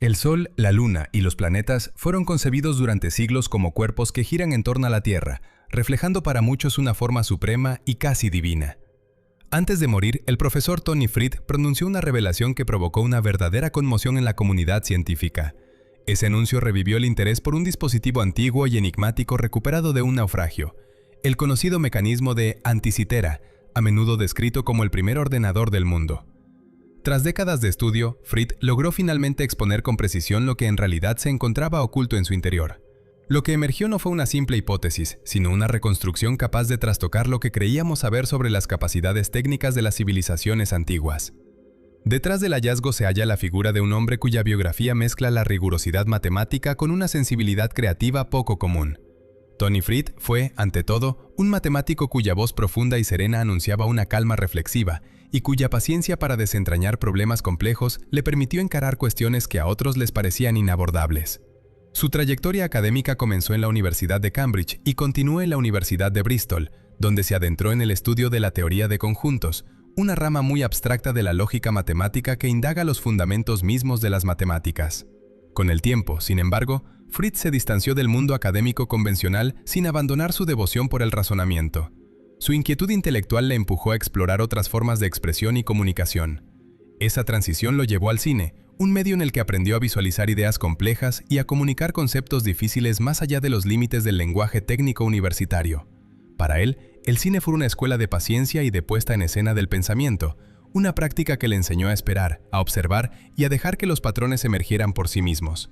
El Sol, la Luna y los planetas fueron concebidos durante siglos como cuerpos que giran en torno a la Tierra, reflejando para muchos una forma suprema y casi divina. Antes de morir, el profesor Tony Fried pronunció una revelación que provocó una verdadera conmoción en la comunidad científica. Ese anuncio revivió el interés por un dispositivo antiguo y enigmático recuperado de un naufragio, el conocido mecanismo de Anticitera, a menudo descrito como el primer ordenador del mundo. Tras décadas de estudio, Fried logró finalmente exponer con precisión lo que en realidad se encontraba oculto en su interior. Lo que emergió no fue una simple hipótesis, sino una reconstrucción capaz de trastocar lo que creíamos saber sobre las capacidades técnicas de las civilizaciones antiguas. Detrás del hallazgo se halla la figura de un hombre cuya biografía mezcla la rigurosidad matemática con una sensibilidad creativa poco común. Tony Fried fue, ante todo, un matemático cuya voz profunda y serena anunciaba una calma reflexiva y cuya paciencia para desentrañar problemas complejos le permitió encarar cuestiones que a otros les parecían inabordables. Su trayectoria académica comenzó en la Universidad de Cambridge y continuó en la Universidad de Bristol, donde se adentró en el estudio de la teoría de conjuntos, una rama muy abstracta de la lógica matemática que indaga los fundamentos mismos de las matemáticas. Con el tiempo, sin embargo, Fried se distanció del mundo académico convencional sin abandonar su devoción por el razonamiento. Su inquietud intelectual le empujó a explorar otras formas de expresión y comunicación. Esa transición lo llevó al cine, un medio en el que aprendió a visualizar ideas complejas y a comunicar conceptos difíciles más allá de los límites del lenguaje técnico universitario. Para él, el cine fue una escuela de paciencia y de puesta en escena del pensamiento, una práctica que le enseñó a esperar, a observar y a dejar que los patrones emergieran por sí mismos.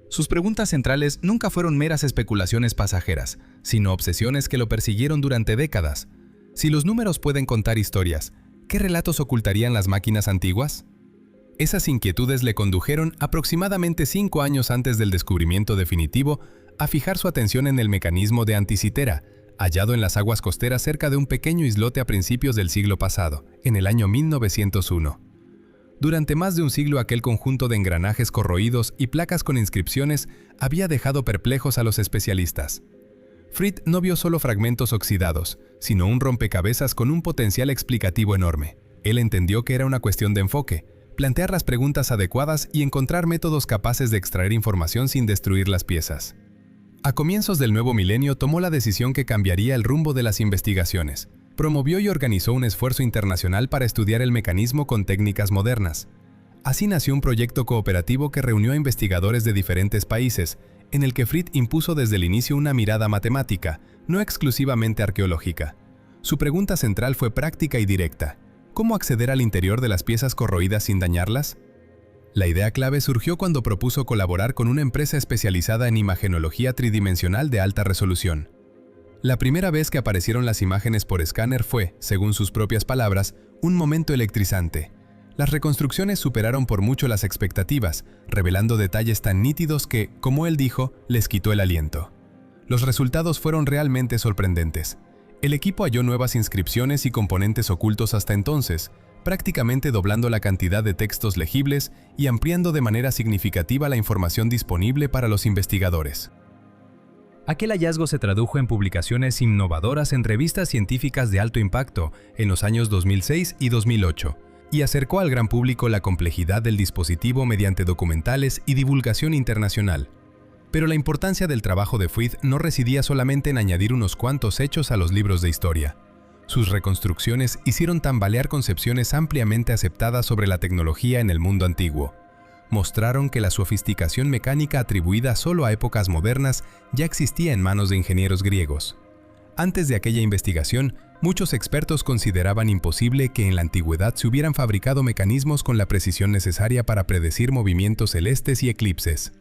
Sus preguntas centrales nunca fueron meras especulaciones pasajeras, sino obsesiones que lo persiguieron durante décadas. Si los números pueden contar historias, ¿qué relatos ocultarían las máquinas antiguas? Esas inquietudes le condujeron, aproximadamente 5 años antes del descubrimiento definitivo, a fijar su atención en el mecanismo de Anticitera, hallado en las aguas costeras cerca de un pequeño islote a principios del siglo pasado, en el año 1901. Durante más de un siglo aquel conjunto de engranajes corroídos y placas con inscripciones había dejado perplejos a los especialistas. Fried no vio solo fragmentos oxidados, sino un rompecabezas con un potencial explicativo enorme. Él entendió que era una cuestión de enfoque, plantear las preguntas adecuadas y encontrar métodos capaces de extraer información sin destruir las piezas. A comienzos del nuevo milenio tomó la decisión que cambiaría el rumbo de las investigaciones. Promovió y organizó un esfuerzo internacional para estudiar el mecanismo con técnicas modernas. Así nació un proyecto cooperativo que reunió a investigadores de diferentes países, en el que Fried impuso desde el inicio una mirada matemática, no exclusivamente arqueológica. Su pregunta central fue práctica y directa: ¿cómo acceder al interior de las piezas corroídas sin dañarlas? La idea clave surgió cuando propuso colaborar con una empresa especializada en imagenología tridimensional de alta resolución. La primera vez que aparecieron las imágenes por escáner fue, según sus propias palabras, un momento electrizante. Las reconstrucciones superaron por mucho las expectativas, revelando detalles tan nítidos que, como él dijo, les quitó el aliento. Los resultados fueron realmente sorprendentes. El equipo halló nuevas inscripciones y componentes ocultos hasta entonces, prácticamente doblando la cantidad de textos legibles y ampliando de manera significativa la información disponible para los investigadores. Aquel hallazgo se tradujo en publicaciones innovadoras en revistas científicas de alto impacto en los años 2006 y 2008, y acercó al gran público la complejidad del dispositivo mediante documentales y divulgación internacional. Pero la importancia del trabajo de Fried no residía solamente en añadir unos cuantos hechos a los libros de historia. Sus reconstrucciones hicieron tambalear concepciones ampliamente aceptadas sobre la tecnología en el mundo antiguo. Mostraron que la sofisticación mecánica atribuida solo a épocas modernas ya existía en manos de ingenieros griegos. Antes de aquella investigación, muchos expertos consideraban imposible que en la antigüedad se hubieran fabricado mecanismos con la precisión necesaria para predecir movimientos celestes y eclipses.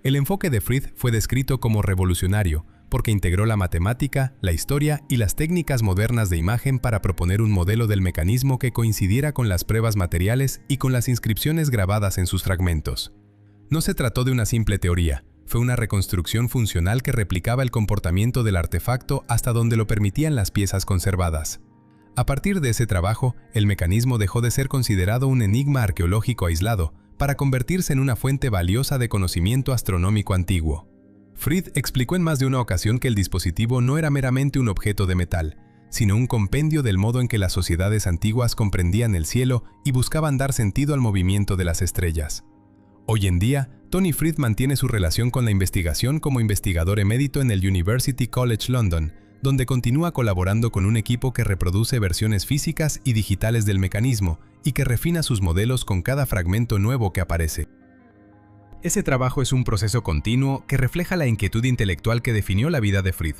El enfoque de Fried fue descrito como revolucionario, porque integró la matemática, la historia y las técnicas modernas de imagen para proponer un modelo del mecanismo que coincidiera con las pruebas materiales y con las inscripciones grabadas en sus fragmentos. No se trató de una simple teoría, fue una reconstrucción funcional que replicaba el comportamiento del artefacto hasta donde lo permitían las piezas conservadas. A partir de ese trabajo, el mecanismo dejó de ser considerado un enigma arqueológico aislado para convertirse en una fuente valiosa de conocimiento astronómico antiguo. Fried explicó en más de una ocasión que el dispositivo no era meramente un objeto de metal, sino un compendio del modo en que las sociedades antiguas comprendían el cielo y buscaban dar sentido al movimiento de las estrellas. Hoy en día, Tony Fried mantiene su relación con la investigación como investigador emérito en el University College London, donde continúa colaborando con un equipo que reproduce versiones físicas y digitales del mecanismo y que refina sus modelos con cada fragmento nuevo que aparece. Ese trabajo es un proceso continuo que refleja la inquietud intelectual que definió la vida de Fried.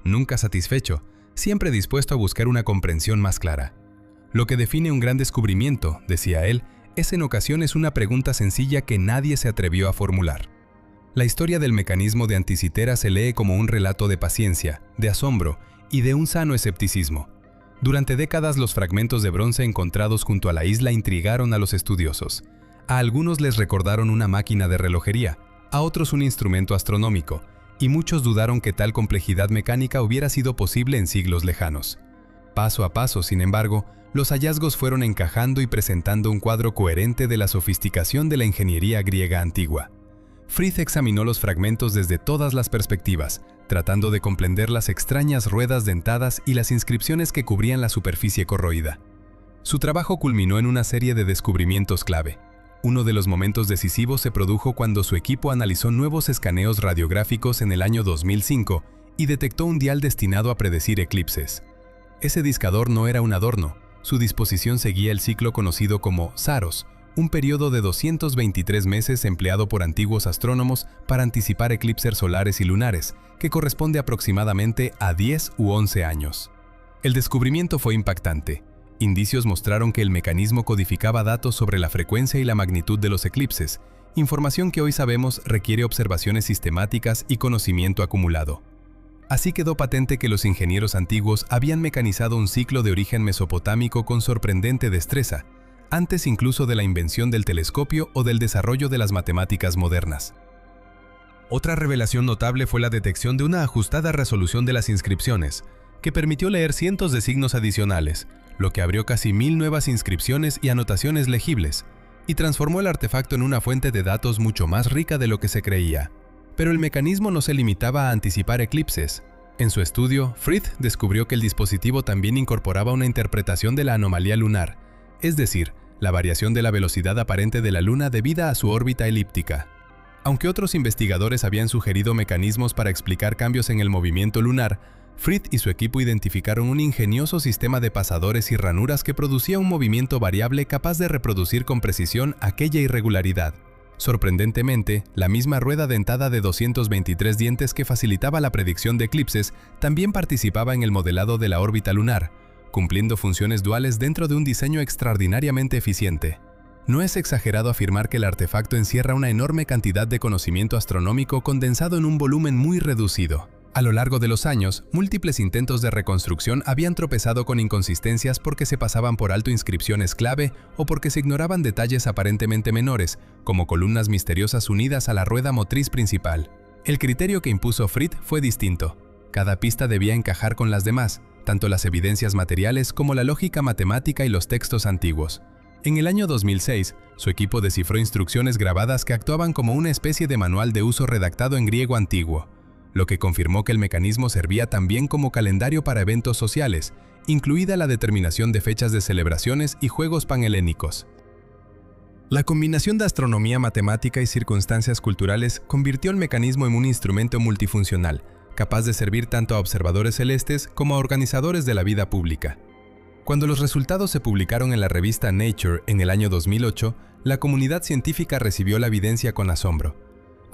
Nunca satisfecho, siempre dispuesto a buscar una comprensión más clara. Lo que define un gran descubrimiento, decía él, es en ocasiones una pregunta sencilla que nadie se atrevió a formular. La historia del mecanismo de Anticythera se lee como un relato de paciencia, de asombro y de un sano escepticismo. Durante décadas los fragmentos de bronce encontrados junto a la isla intrigaron a los estudiosos. A algunos les recordaron una máquina de relojería, a otros un instrumento astronómico, y muchos dudaron que tal complejidad mecánica hubiera sido posible en siglos lejanos. Paso a paso, sin embargo, los hallazgos fueron encajando y presentando un cuadro coherente de la sofisticación de la ingeniería griega antigua. Fried examinó los fragmentos desde todas las perspectivas, tratando de comprender las extrañas ruedas dentadas y las inscripciones que cubrían la superficie corroída. Su trabajo culminó en una serie de descubrimientos clave. Uno de los momentos decisivos se produjo cuando su equipo analizó nuevos escaneos radiográficos en el año 2005 y detectó un dial destinado a predecir eclipses. Ese discador no era un adorno, su disposición seguía el ciclo conocido como Saros, un periodo de 223 meses empleado por antiguos astrónomos para anticipar eclipses solares y lunares, que corresponde aproximadamente a 10 u 11 años. El descubrimiento fue impactante. Indicios mostraron que el mecanismo codificaba datos sobre la frecuencia y la magnitud de los eclipses, información que hoy sabemos requiere observaciones sistemáticas y conocimiento acumulado. Así quedó patente que los ingenieros antiguos habían mecanizado un ciclo de origen mesopotámico con sorprendente destreza, antes incluso de la invención del telescopio o del desarrollo de las matemáticas modernas. Otra revelación notable fue la detección de una ajustada resolución de las inscripciones, que permitió leer cientos de signos adicionales, lo que abrió casi 1000 nuevas inscripciones y anotaciones legibles, y transformó el artefacto en una fuente de datos mucho más rica de lo que se creía. Pero el mecanismo no se limitaba a anticipar eclipses. En su estudio, Fried descubrió que el dispositivo también incorporaba una interpretación de la anomalía lunar, es decir, la variación de la velocidad aparente de la Luna debida a su órbita elíptica. Aunque otros investigadores habían sugerido mecanismos para explicar cambios en el movimiento lunar, Fried y su equipo identificaron un ingenioso sistema de pasadores y ranuras que producía un movimiento variable capaz de reproducir con precisión aquella irregularidad. Sorprendentemente, la misma rueda dentada de 223 dientes que facilitaba la predicción de eclipses también participaba en el modelado de la órbita lunar, cumpliendo funciones duales dentro de un diseño extraordinariamente eficiente. No es exagerado afirmar que el artefacto encierra una enorme cantidad de conocimiento astronómico condensado en un volumen muy reducido. A lo largo de los años, múltiples intentos de reconstrucción habían tropezado con inconsistencias porque se pasaban por alto inscripciones clave o porque se ignoraban detalles aparentemente menores, como columnas misteriosas unidas a la rueda motriz principal. El criterio que impuso Fried fue distinto. Cada pista debía encajar con las demás, tanto las evidencias materiales como la lógica matemática y los textos antiguos. En el año 2006, su equipo descifró instrucciones grabadas que actuaban como una especie de manual de uso redactado en griego antiguo, lo que confirmó que el mecanismo servía también como calendario para eventos sociales, incluida la determinación de fechas de celebraciones y juegos panhelénicos. La combinación de astronomía matemática y circunstancias culturales convirtió el mecanismo en un instrumento multifuncional, capaz de servir tanto a observadores celestes como a organizadores de la vida pública. Cuando los resultados se publicaron en la revista Nature en el año 2008, la comunidad científica recibió la evidencia con asombro.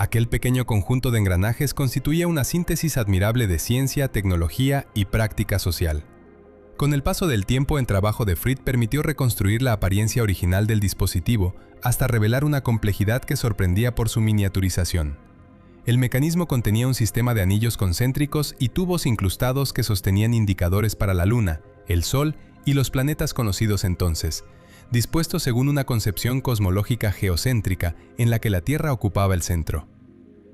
Aquel pequeño conjunto de engranajes constituía una síntesis admirable de ciencia, tecnología y práctica social. Con el paso del tiempo, el trabajo de Fried permitió reconstruir la apariencia original del dispositivo hasta revelar una complejidad que sorprendía por su miniaturización. El mecanismo contenía un sistema de anillos concéntricos y tubos incrustados que sostenían indicadores para la Luna, el Sol y los planetas conocidos entonces, dispuestos según una concepción cosmológica geocéntrica en la que la Tierra ocupaba el centro.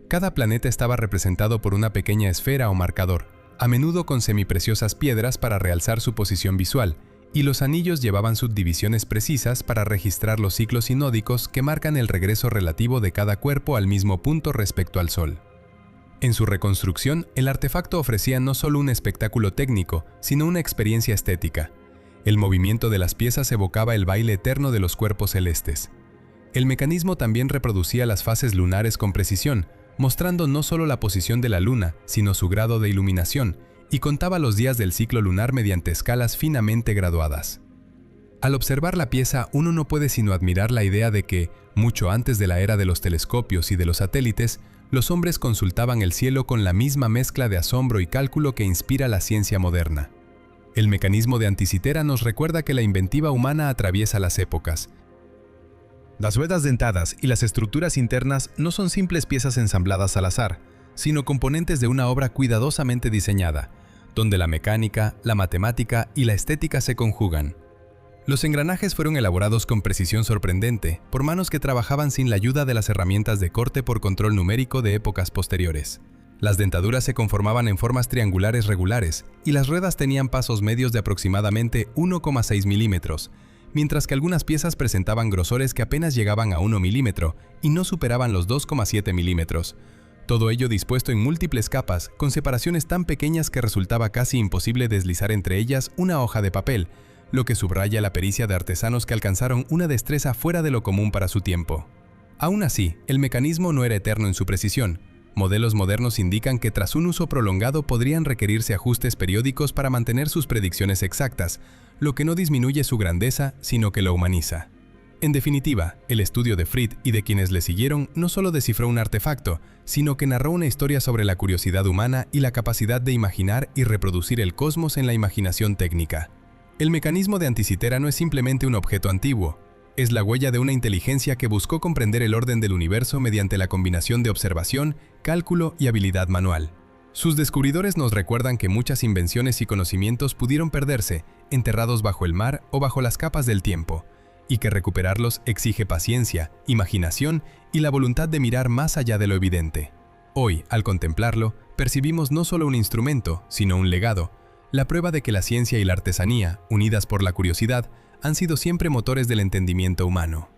Cada planeta estaba representado por una pequeña esfera o marcador, a menudo con semipreciosas piedras para realzar su posición visual, y los anillos llevaban subdivisiones precisas para registrar los ciclos sinódicos que marcan el regreso relativo de cada cuerpo al mismo punto respecto al Sol. En su reconstrucción, el artefacto ofrecía no solo un espectáculo técnico, sino una experiencia estética. El movimiento de las piezas evocaba el baile eterno de los cuerpos celestes. El mecanismo también reproducía las fases lunares con precisión, mostrando no solo la posición de la luna, sino su grado de iluminación, y contaba los días del ciclo lunar mediante escalas finamente graduadas. Al observar la pieza, uno no puede sino admirar la idea de que, mucho antes de la era de los telescopios y de los satélites, los hombres consultaban el cielo con la misma mezcla de asombro y cálculo que inspira la ciencia moderna. El mecanismo de Anticitera nos recuerda que la inventiva humana atraviesa las épocas. Las ruedas dentadas y las estructuras internas no son simples piezas ensambladas al azar, sino componentes de una obra cuidadosamente diseñada, donde la mecánica, la matemática y la estética se conjugan. Los engranajes fueron elaborados con precisión sorprendente por manos que trabajaban sin la ayuda de las herramientas de corte por control numérico de épocas posteriores. Las dentaduras se conformaban en formas triangulares regulares y las ruedas tenían pasos medios de aproximadamente 1,6 milímetros, mientras que algunas piezas presentaban grosores que apenas llegaban a 1 milímetro y no superaban los 2,7 milímetros. Todo ello dispuesto en múltiples capas, con separaciones tan pequeñas que resultaba casi imposible deslizar entre ellas una hoja de papel, lo que subraya la pericia de artesanos que alcanzaron una destreza fuera de lo común para su tiempo. Aún así, el mecanismo no era eterno en su precisión. Modelos modernos indican que tras un uso prolongado podrían requerirse ajustes periódicos para mantener sus predicciones exactas, lo que no disminuye su grandeza, sino que lo humaniza. En definitiva, el estudio de Fried y de quienes le siguieron no solo descifró un artefacto, sino que narró una historia sobre la curiosidad humana y la capacidad de imaginar y reproducir el cosmos en la imaginación técnica. El mecanismo de Anticitera no es simplemente un objeto antiguo, es la huella de una inteligencia que buscó comprender el orden del universo mediante la combinación de observación, cálculo y habilidad manual. Sus descubridores nos recuerdan que muchas invenciones y conocimientos pudieron perderse, enterrados bajo el mar o bajo las capas del tiempo, y que recuperarlos exige paciencia, imaginación y la voluntad de mirar más allá de lo evidente. Hoy, al contemplarlo, percibimos no solo un instrumento, sino un legado, la prueba de que la ciencia y la artesanía, unidas por la curiosidad, han sido siempre motores del entendimiento humano.